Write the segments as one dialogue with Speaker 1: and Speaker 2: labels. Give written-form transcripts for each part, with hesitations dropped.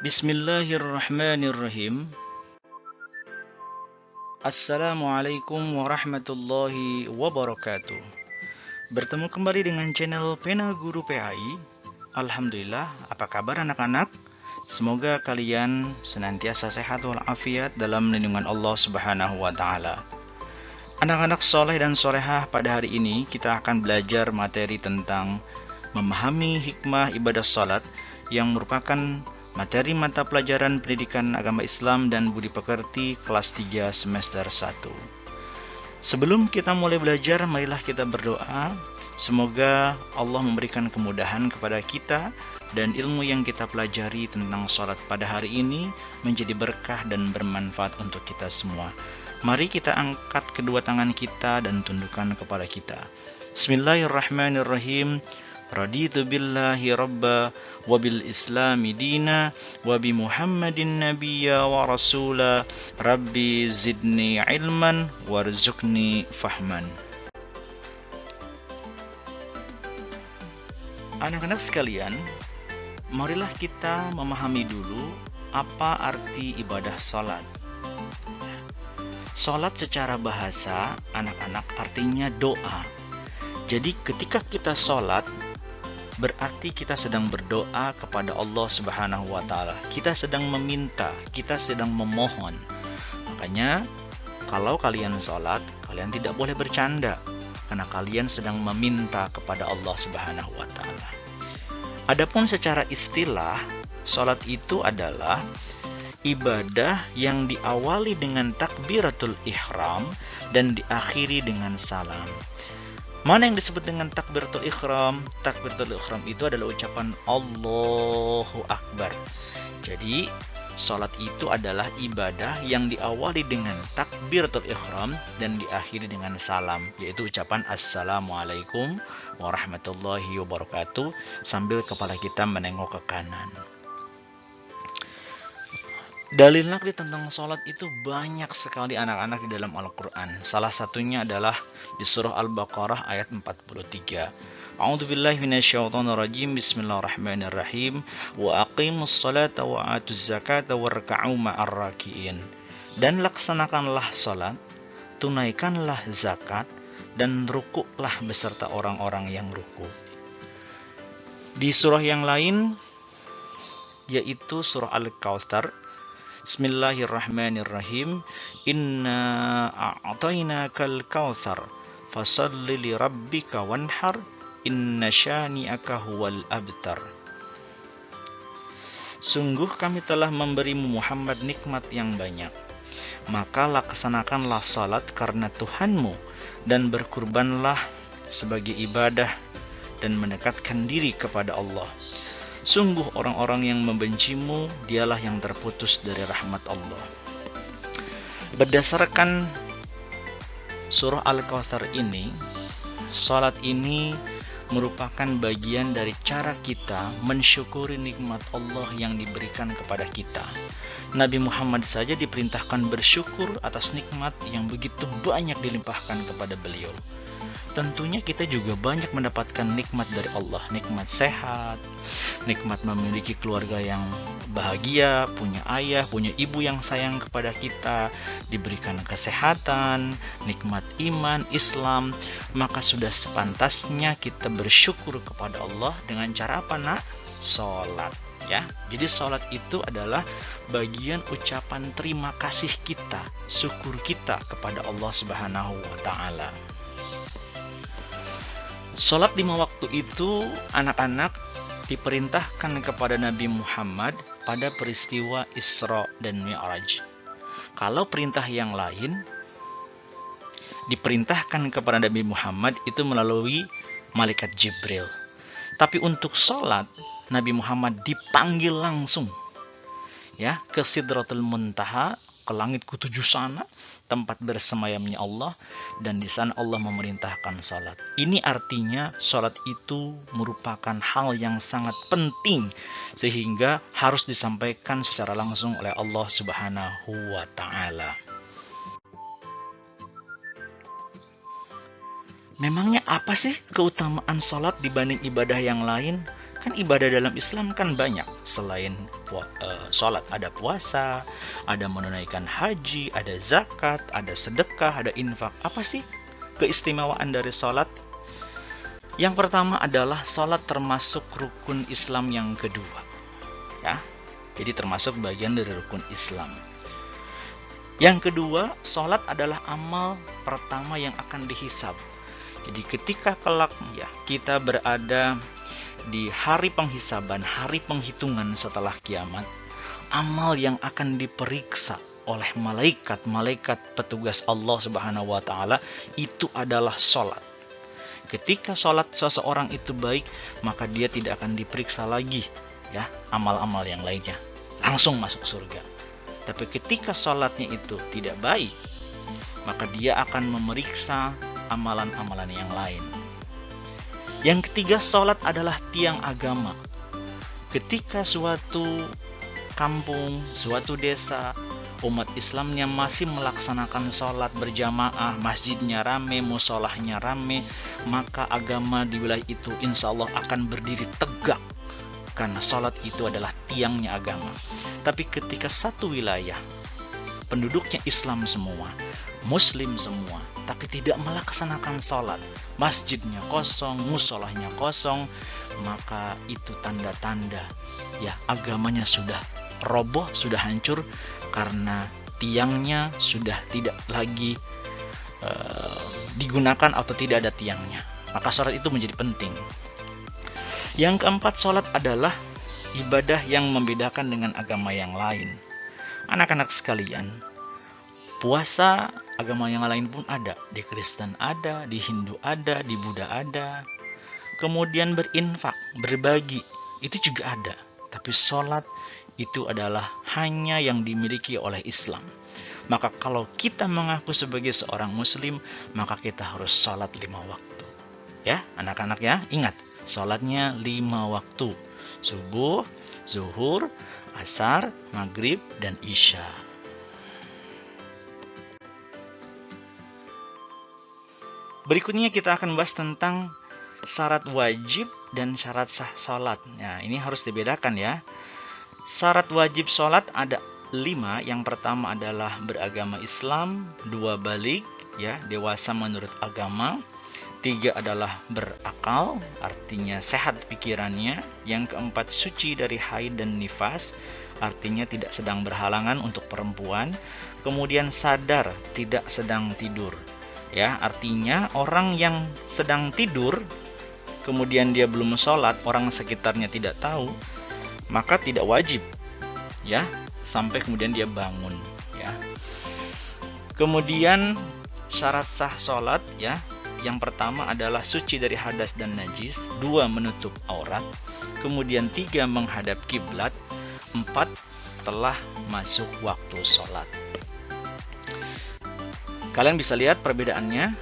Speaker 1: Bismillahirrahmanirrahim. Assalamualaikum warahmatullahi wabarakatuh. Bertemu kembali dengan channel Pena Guru PAI. Alhamdulillah, apa kabar anak-anak? Semoga kalian senantiasa sehat walafiat dalam lindungan Allah Subhanahu wa taala. Anak-anak soleh dan solehah, pada hari ini kita akan belajar materi tentang memahami hikmah ibadah salat yang merupakan materi mata pelajaran pendidikan agama Islam dan budi pekerti kelas 3 semester 1. Sebelum kita mulai belajar, marilah kita berdoa. Semoga Allah memberikan kemudahan kepada kita dan ilmu yang kita pelajari tentang salat pada hari ini menjadi berkah dan bermanfaat untuk kita semua. Mari kita angkat kedua tangan kita dan tundukkan kepala kita. Bismillahirrahmanirrahim. Raditu billahi rabba wa bil islami dina wa bi muhammadin nabiyya wa rasula rabbi zidni ilman warzuqni fahman. Anak-anak sekalian, marilah kita memahami dulu apa arti ibadah salat. Salat secara bahasa anak-anak artinya doa. Jadi ketika kita salat, berarti kita sedang berdoa kepada Allah Subhanahu wa taala. Kita sedang meminta, kita sedang memohon. Makanya kalau kalian salat, kalian tidak boleh bercanda karena kalian sedang meminta kepada Allah Subhanahu wa taala. Adapun secara istilah, salat itu adalah ibadah yang diawali dengan takbiratul ihram dan diakhiri dengan salam. Mana yang disebut dengan takbiratul ihram? Takbiratul ihram itu adalah ucapan Allahu Akbar. Jadi, salat itu adalah ibadah yang diawali dengan takbiratul ihram dan diakhiri dengan salam, yaitu ucapan Assalamualaikum warahmatullahi wabarakatuh sambil kepala kita menengok ke kanan. Dalil nakli tentang salat itu banyak sekali anak-anak di dalam Al-Quran. Salah satunya adalah di surah Al-Baqarah ayat 43. A'udzubillahi minasyaitonirrajim. Bismillahirrahmanirrahim. Wa aqimus salata wa atuz zakata warka'u ma'ar raki'in. Dan laksanakanlah salat, tunaikanlah zakat, dan rukuklah beserta orang-orang yang ruku. Di surah yang lain, yaitu surah Al-Kautsar, Bismillahirrahmanirrahim. Inna a'tainakal kautsar fasalli li rabbika wanhar inna syani'aka huwal abtar. Sungguh kami telah memberimu Muhammad nikmat yang banyak, maka laksanakanlah salat karena Tuhanmu dan berkurbanlah sebagai ibadah dan mendekatkan diri kepada Allah. Sungguh orang-orang yang membencimu, dialah yang terputus dari rahmat Allah. Berdasarkan surah Al-Kautsar ini, salat ini merupakan bagian dari cara kita mensyukuri nikmat Allah yang diberikan kepada kita. Nabi Muhammad saja diperintahkan bersyukur atas nikmat yang begitu banyak dilimpahkan kepada beliau. Tentunya kita juga banyak mendapatkan nikmat dari Allah, nikmat sehat, nikmat memiliki keluarga yang bahagia, punya ayah, punya ibu yang sayang kepada kita, diberikan kesehatan, nikmat iman, Islam. Maka sudah sepantasnya kita bersyukur kepada Allah dengan cara apa, nak? Salat. Ya, jadi salat itu adalah bagian ucapan terima kasih kita, syukur kita kepada Allah Subhanahu wa taala. Salat 5 waktu itu anak-anak diperintahkan kepada Nabi Muhammad pada peristiwa Isra dan Mi'raj. Kalau perintah yang lain diperintahkan kepada Nabi Muhammad itu melalui malaikat Jibril. Tapi untuk salat, Nabi Muhammad dipanggil langsung ya ke Sidratul Muntaha, ke langit ketujuh sana, tempat bersemayamnya Allah, dan di sana Allah memerintahkan salat. Ini artinya salat itu merupakan hal yang sangat penting sehingga harus disampaikan secara langsung oleh Allah Subhanahu wa taala. Memangnya apa sih keutamaan salat dibanding ibadah yang lain? Kan ibadah dalam Islam kan banyak. Selain sholat, ada puasa, ada menunaikan haji, ada zakat, ada sedekah, ada infak. Apa sih keistimewaan dari sholat? Yang pertama adalah sholat termasuk rukun Islam yang kedua. Ya, jadi termasuk bagian dari rukun Islam. Yang kedua, sholat adalah amal pertama yang akan dihisab. Jadi ketika kelak ya kita berada di hari penghisaban, hari penghitungan setelah kiamat, amal yang akan diperiksa oleh malaikat petugas Allah Subhanahu wa taala itu adalah sholat. Ketika sholat seseorang itu baik, maka dia tidak akan diperiksa lagi ya amal-amal yang lainnya, langsung masuk surga. Tapi ketika sholatnya itu tidak baik, maka dia akan memeriksa amalan-amalan yang lain. Yang ketiga, sholat adalah tiang agama. Ketika suatu kampung, suatu desa, umat Islamnya masih melaksanakan sholat berjamaah, masjidnya rame, musolahnya rame, maka agama di wilayah itu insya Allah akan berdiri tegak. Karena sholat itu adalah tiangnya agama. Tapi ketika satu wilayah, penduduknya Islam semua, Muslim semua, tapi tidak melaksanakan sholat, masjidnya kosong, musolahnya kosong, maka itu tanda-tanda ya agamanya sudah roboh, sudah hancur, karena tiangnya sudah tidak lagi digunakan atau tidak ada tiangnya. Maka sholat itu menjadi penting. Yang keempat, sholat adalah ibadah yang membedakan dengan agama yang lain. Anak-anak sekalian, puasa agama yang lain pun ada. Di Kristen ada, di Hindu ada, di Buddha ada. Kemudian berinfak, berbagi, itu juga ada. Tapi sholat itu adalah hanya yang dimiliki oleh Islam. Maka kalau kita mengaku sebagai seorang Muslim, maka kita harus sholat 5 waktu. Ya, anak-anak ya, ingat, sholatnya 5 waktu. Subuh, zuhur, asar, maghrib, dan isya. Berikutnya kita akan bahas tentang syarat wajib dan syarat sah sholat. Nah, ini harus dibedakan ya. Syarat wajib sholat ada 5. Yang pertama adalah beragama Islam, 2 balik, ya, dewasa menurut agama. 3 adalah berakal, artinya sehat pikirannya. Yang keempat, suci dari haid dan nifas, artinya tidak sedang berhalangan untuk perempuan. Kemudian sadar, tidak sedang tidur. Ya, artinya orang yang sedang tidur, kemudian dia belum sholat, orang sekitarnya tidak tahu, maka tidak wajib, ya, sampai kemudian dia bangun, ya. Kemudian syarat sah sholat, ya, yang pertama adalah suci dari hadas dan najis, 2 menutup aurat, kemudian 3 menghadap kiblat, 4 telah masuk waktu sholat. Kalian bisa lihat perbedaannya,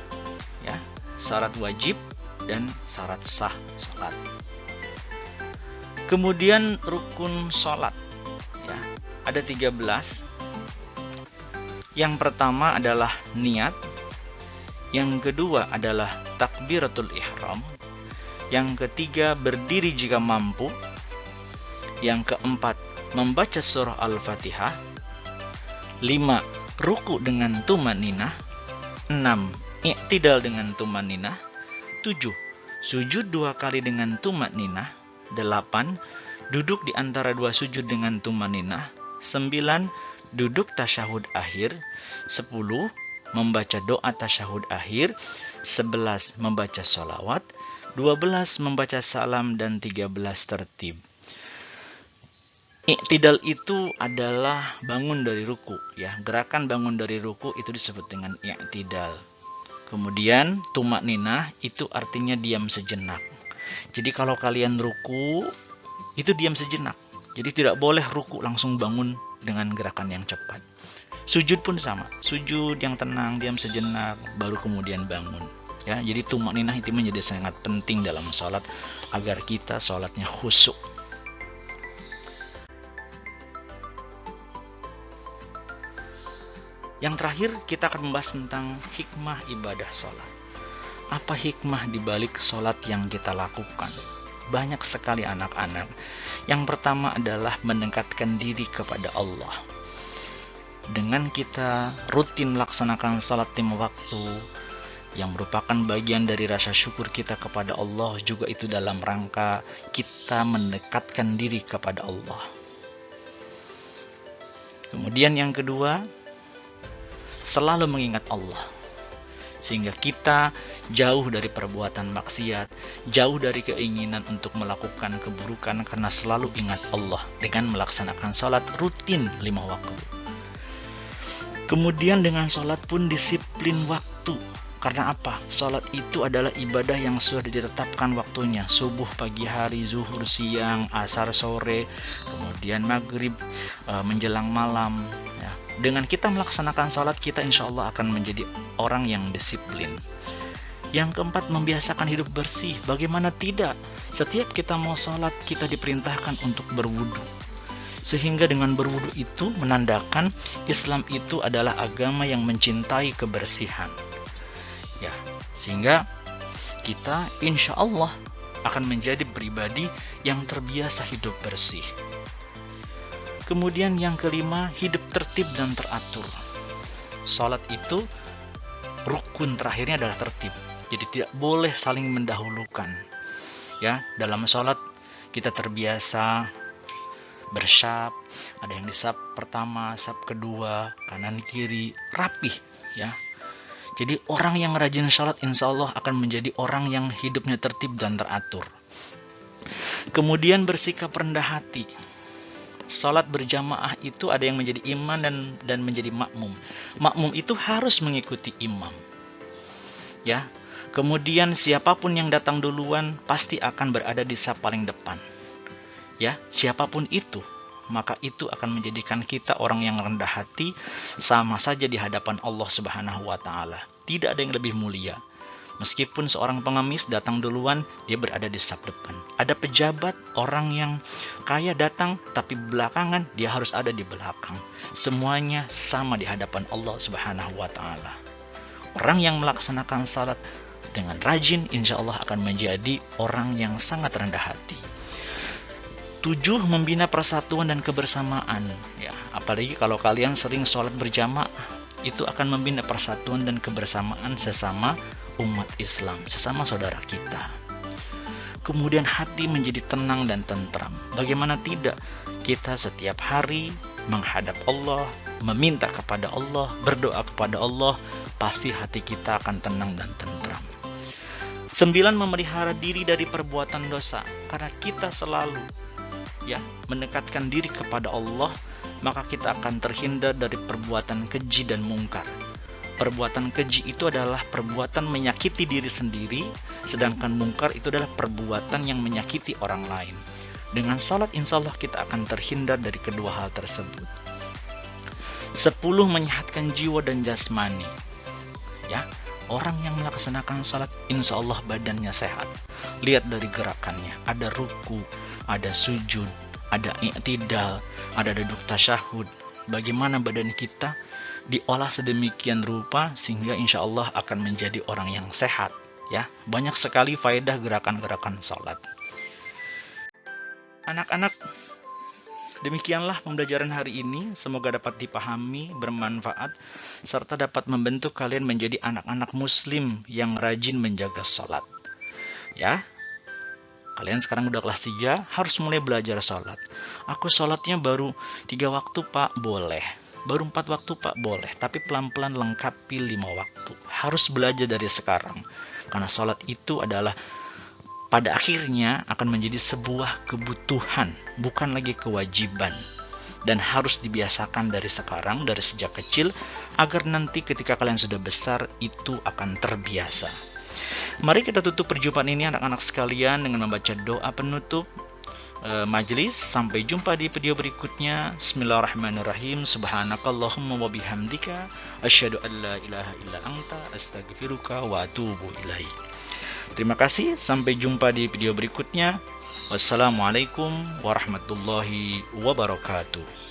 Speaker 1: ya, syarat wajib dan syarat sah sholat. Kemudian rukun sholat, ya, ada 13. Yang pertama adalah niat, yang kedua adalah takbiratul ihram, yang ketiga berdiri jika mampu, yang keempat membaca surah Al-Fatihah, 5 ruku dengan tumaninah, 6 i'tidal dengan tumaninah, 7 sujud 2 kali dengan tumaninah, 8 duduk di antara 2 sujud dengan tumaninah, 9 duduk tasyahud akhir, 10 membaca doa tasyahud akhir, 11 membaca sholawat, 12 membaca salam, dan 13 tertib. I'tidal itu adalah bangun dari ruku, ya. Gerakan bangun dari ruku itu disebut dengan i'tidal. Kemudian tumakninah itu artinya diam sejenak. Jadi kalau kalian ruku itu diam sejenak. Jadi tidak boleh ruku langsung bangun dengan gerakan yang cepat. Sujud pun sama, sujud yang tenang, diam sejenak, baru kemudian bangun. Ya, jadi tumakninah itu menjadi sangat penting dalam sholat agar kita sholatnya khusyuk. Yang terakhir kita akan membahas tentang hikmah ibadah sholat. Apa hikmah dibalik sholat yang kita lakukan? banyak sekali anak-anak. Yang pertama adalah mendekatkan diri kepada Allah. Dengan kita rutin melaksanakan salat 5 waktu, yang merupakan bagian dari rasa syukur kita kepada Allah, juga itu dalam rangka kita mendekatkan diri kepada Allah. Kemudian yang kedua, selalu mengingat Allah, sehingga kita jauh dari perbuatan maksiat, jauh dari keinginan untuk melakukan keburukan, karena selalu ingat Allah dengan melaksanakan salat rutin 5 waktu. Kemudian dengan salat pun disiplin waktu. Karena apa? Salat itu adalah ibadah yang sudah ditetapkan waktunya. Subuh pagi hari, zuhur siang, asar sore, kemudian maghrib menjelang malam. Ya. Dengan kita melaksanakan salat, kita insya Allah akan menjadi orang yang disiplin. Yang keempat, membiasakan hidup bersih. Bagaimana tidak? Setiap kita mau salat, kita diperintahkan untuk berwudu. Sehingga dengan berwudu itu menandakan Islam itu adalah agama yang mencintai kebersihan. Ya, sehingga kita insya Allah akan menjadi pribadi yang terbiasa hidup bersih. Kemudian yang kelima, hidup tertib dan teratur. Salat itu rukun terakhirnya adalah tertib. Jadi tidak boleh saling mendahulukan. Ya, dalam salat kita terbiasa bersab, ada yang di sab pertama, sab kedua, kanan kiri, rapih, ya. Jadi orang yang rajin salat insya Allah akan menjadi orang yang hidupnya tertib dan teratur. Kemudian bersikap rendah hati. Salat berjamaah itu ada yang menjadi imam dan menjadi makmum. Makmum itu harus mengikuti imam. Ya. Kemudian siapapun yang datang duluan pasti akan berada di saf paling depan. Ya, siapapun itu, maka itu akan menjadikan kita orang yang rendah hati, sama saja di hadapan Allah Subhanahu wa taala. Tidak ada yang lebih mulia. Meskipun seorang pengemis datang duluan, dia berada di saf depan. Ada pejabat, orang yang kaya datang, tapi belakangan dia harus ada di belakang. Semuanya sama di hadapan Allah Subhanahu wa taala. Orang yang melaksanakan salat dengan rajin, insya Allah akan menjadi orang yang sangat rendah hati. 7. Membina persatuan dan kebersamaan. Ya, apalagi kalau kalian sering sholat berjamaah, itu akan membina persatuan dan kebersamaan sesama umat Islam, sesama saudara kita. Kemudian hati menjadi tenang dan tentram. Bagaimana tidak? Kita setiap hari menghadap Allah, meminta kepada Allah, berdoa kepada Allah, pasti hati kita akan tenang dan tentram. 9. Memelihara diri dari perbuatan dosa. Karena kita selalu mendekatkan diri kepada Allah, maka kita akan terhindar dari perbuatan keji dan mungkar. Perbuatan keji itu adalah perbuatan menyakiti diri sendiri, sedangkan mungkar itu adalah perbuatan yang menyakiti orang lain. Dengan salat insya Allah kita akan terhindar dari kedua hal tersebut. 10. Menyehatkan jiwa dan jasmani. Ya, orang yang melaksanakan salat insya Allah badannya sehat. Lihat dari gerakannya, ada ruku, ada sujud, ada i'tidal, ada duduk tasyahud. Bagaimana badan kita diolah sedemikian rupa sehingga insya Allah akan menjadi orang yang sehat. Ya, banyak sekali faedah gerakan-gerakan salat. Anak-anak, demikianlah pembelajaran hari ini. Semoga dapat dipahami, bermanfaat, serta dapat membentuk kalian menjadi anak-anak muslim yang rajin menjaga salat. Ya, kalian sekarang udah kelas 3, harus mulai belajar sholat. Aku sholatnya baru 3 waktu pak, boleh. Baru 4 waktu pak, boleh. Tapi pelan-pelan lengkapi 5 waktu. Harus belajar dari sekarang. Karena sholat itu adalah pada akhirnya akan menjadi sebuah kebutuhan, bukan lagi kewajiban. Dan harus dibiasakan dari sekarang, dari sejak kecil, agar nanti ketika kalian sudah besar, itu akan terbiasa. Mari kita tutup perjumpaan ini anak-anak sekalian dengan membaca doa penutup majelis. Sampai jumpa di video berikutnya. Bismillahirrahmanirrahim. Subhanakallahumma wa bihamdika asyhadu an la ilaha illa anta astaghfiruka wa atubu ilaik. Terima kasih, sampai jumpa di video berikutnya. Wassalamualaikum warahmatullahi wabarakatuh.